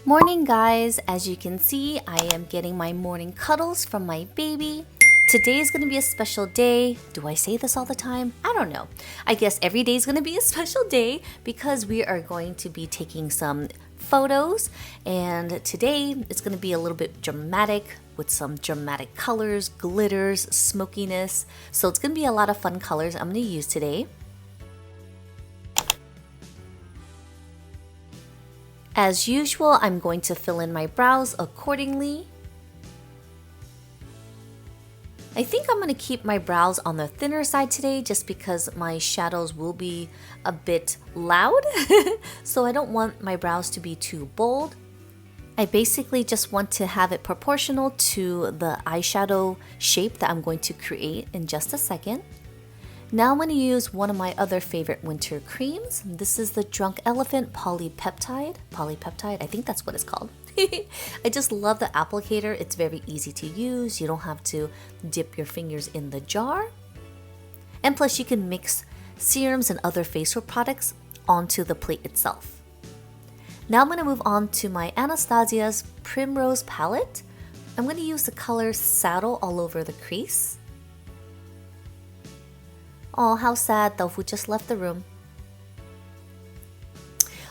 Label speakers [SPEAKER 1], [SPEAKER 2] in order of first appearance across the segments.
[SPEAKER 1] Morning guys, as you can see, I am getting my morning cuddles from my baby. Today is going to be a special day. Do I say this all the time? I don't know. I guess every day is going to be a special day because we are going to be taking some photos, and today it's going to be a little bit dramatic with some dramatic colors, glitters, smokiness. So it's going to be a lot of fun colors I'm going to use today. As usual, I'm going to fill in my brows accordingly. I think I'm going to keep my brows on the thinner side today just because my shadows will be a bit loud. So I don't want my brows to be too bold. I basically just want to have it proportional to the eyeshadow shape that I'm going to create in just a second. Now I'm going to use one of my other favorite winter creams. This is the Drunk Elephant Polypeptide. I think that's what it's called. I just love the applicator. It's very easy to use. You don't have to dip your fingers in the jar. And plus you can mix serums and other facial products onto the plate itself. Now I'm going to move on to my Anastasia's Primrose palette. I'm going to use the color Saddle all over the crease. Oh, how sad, Tofu just left the room.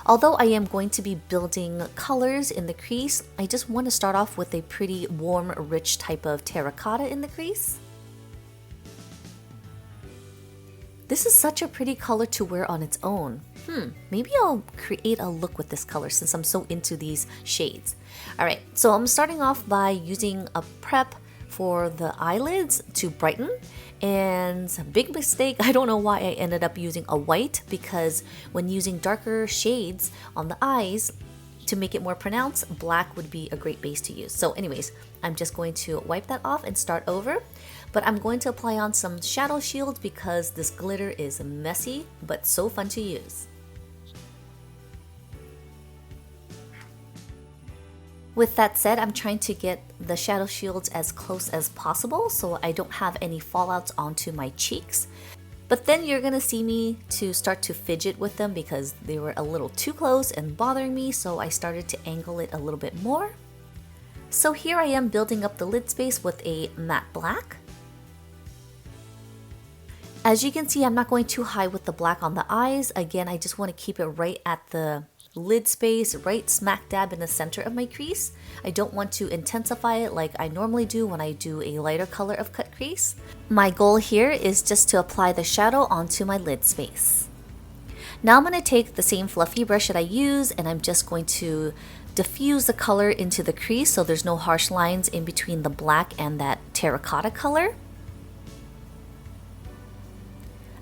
[SPEAKER 1] Although I am going to be building colors in the crease, I just want to start off with a pretty warm, rich type of terracotta in the crease. This is such a pretty color to wear on its own. Maybe I'll create a look with this color since I'm so into these shades. Alright, so I'm starting off by using a prep for the eyelids to brighten. And big mistake, I don't know why I ended up using a white, because when using darker shades on the eyes to make it more pronounced, black would be a great base to use. So anyways, I'm just going to wipe that off and start over. But I'm going to apply on some shadow shield because this glitter is messy but so fun to use. With that said, I'm trying to get the shadow shields as close as possible so I don't have any fallouts onto my cheeks. But then you're gonna see me to start to fidget with them because they were a little too close and bothering me, so I started to angle it a little bit more. So here I am building up the lid space with a matte black. As you can see, I'm not going too high with the black on the eyes. Again, I just want to keep it right at the lid space, right smack dab in the center of my crease. I don't want to intensify it like I normally do when I do a lighter color of cut crease. My goal here is just to apply the shadow onto my lid space. Now I'm going to take the same fluffy brush that I use and I'm just going to diffuse the color into the crease so there's no harsh lines in between the black and that terracotta color.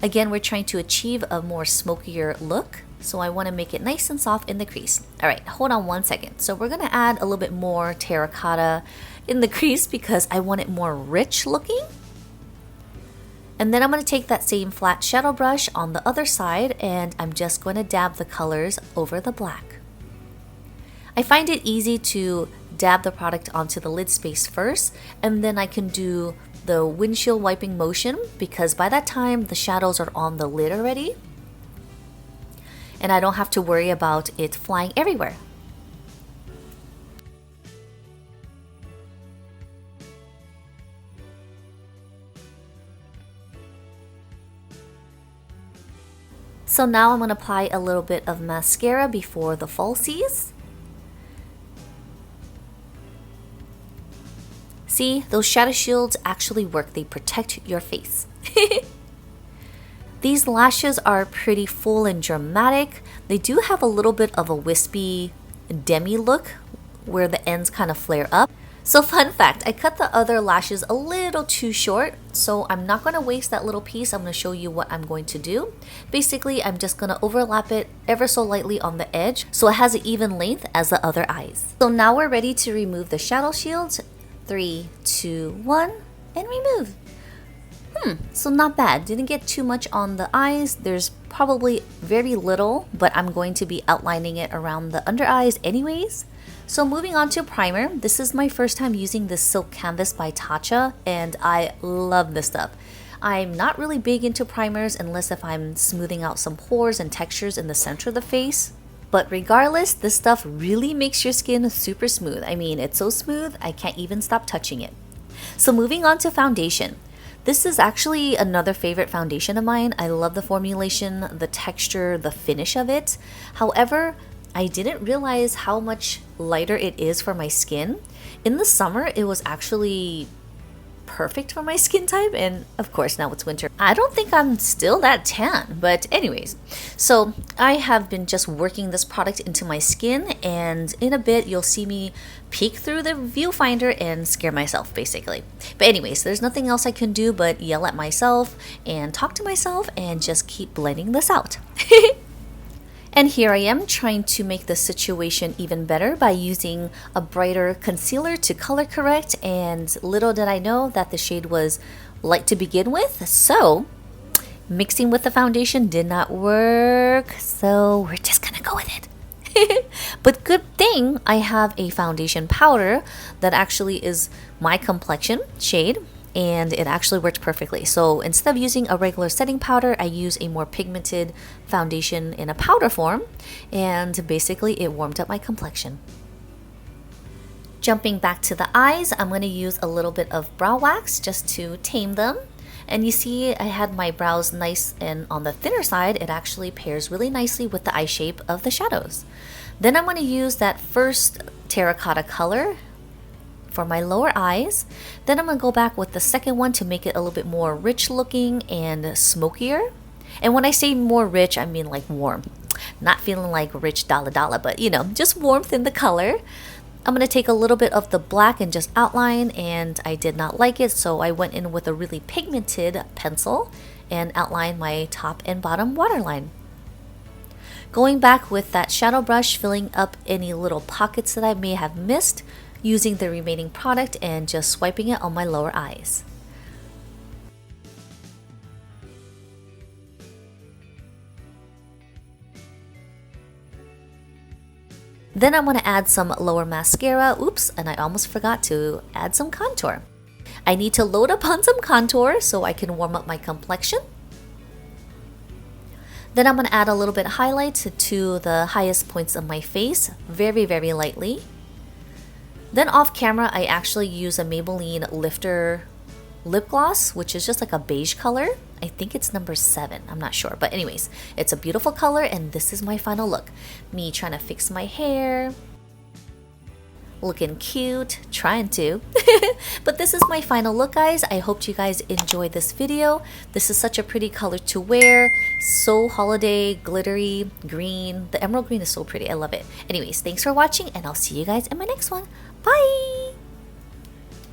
[SPEAKER 1] Again, we're trying to achieve a more smokier look. So I want to make it nice and soft in the crease. Alright, hold on one second. So we're going to add a little bit more terracotta in the crease because I want it more rich looking. And then I'm going to take that same flat shadow brush on the other side and I'm just going to dab the colors over the black. I find it easy to dab the product onto the lid space first, and then I can do the windshield wiping motion because by that time the shadows are on the lid already. And I don't have to worry about it flying everywhere. So now I'm going to apply a little bit of mascara before the falsies. See, those shadow shields actually work. They protect your face. These lashes are pretty full and dramatic. They do have a little bit of a wispy demi look where the ends kind of flare up. So fun fact, I cut the other lashes a little too short, so I'm not going to waste that little piece. I'm going to show you what I'm going to do. Basically, I'm just going to overlap it ever so lightly on the edge so it has an even length as the other eyes. So now we're ready to remove the shadow shields. 3, 2, 1, and remove. So not bad. Didn't get too much on the eyes. There's probably very little, but I'm going to be outlining it around the under eyes anyways. So moving on to primer. This is my first time using this Silk Canvas by TATCHA, and I love this stuff. I'm not really big into primers unless if I'm smoothing out some pores and textures in the center of the face. But regardless, this stuff really makes your skin super smooth. I mean, it's so smooth, I can't even stop touching it. So moving on to foundation. This is actually another favorite foundation of mine. I love the formulation, the texture, the finish of it. However, I didn't realize how much lighter it is for my skin. In the summer, it was actually perfect for my skin type, and of course now it's winter. I don't think I'm still that tan, but anyways. So I have been just working this product into my skin, and in a bit you'll see me peek through the viewfinder and scare myself basically. But anyways, there's nothing else I can do but yell at myself and talk to myself and just keep blending this out. And here I am trying to make the situation even better by using a brighter concealer to color correct, and little did I know that the shade was light to begin with, so mixing with the foundation did not work, so we're just gonna go with it. But good thing I have a foundation powder that actually is my complexion shade, and it actually worked perfectly. So instead of using a regular setting powder, I use a more pigmented foundation in a powder form, and basically it warmed up my complexion. Jumping back to the eyes, I'm going to use a little bit of brow wax just to tame them. And you see I had my brows nice and on the thinner side. It actually pairs really nicely with the eye shape of the shadows. Then I'm going to use that first terracotta color for my lower eyes. Then I'm going to go back with the second one to make it a little bit more rich looking and smokier. And when I say more rich, I mean like warm. Not feeling like rich dollar, but you know, just warmth in the color. I'm going to take a little bit of the black and just outline, and I did not like it, so I went in with a really pigmented pencil and outlined my top and bottom waterline. Going back with that shadow brush, filling up any little pockets that I may have missed, using the remaining product and just swiping it on my lower eyes. Then I'm going to add some lower mascara. Oops, and I almost forgot to add some contour. I need to load up on some contour so I can warm up my complexion. Then I'm going to add a little bit of highlight to the highest points of my face, very, very lightly. Then off camera, I actually use a Maybelline Lifter lip gloss, which is just like a beige color. I think it's number 7, I'm not sure. But anyways, it's a beautiful color, and this is my final look. Me trying to fix my hair, looking cute, trying to. But this is my final look, guys. I hope you guys enjoyed this video. This is such a pretty color to wear. So holiday, glittery, green. The emerald green is so pretty, I love it. Anyways, thanks for watching, and I'll see you guys in my next one. Bye!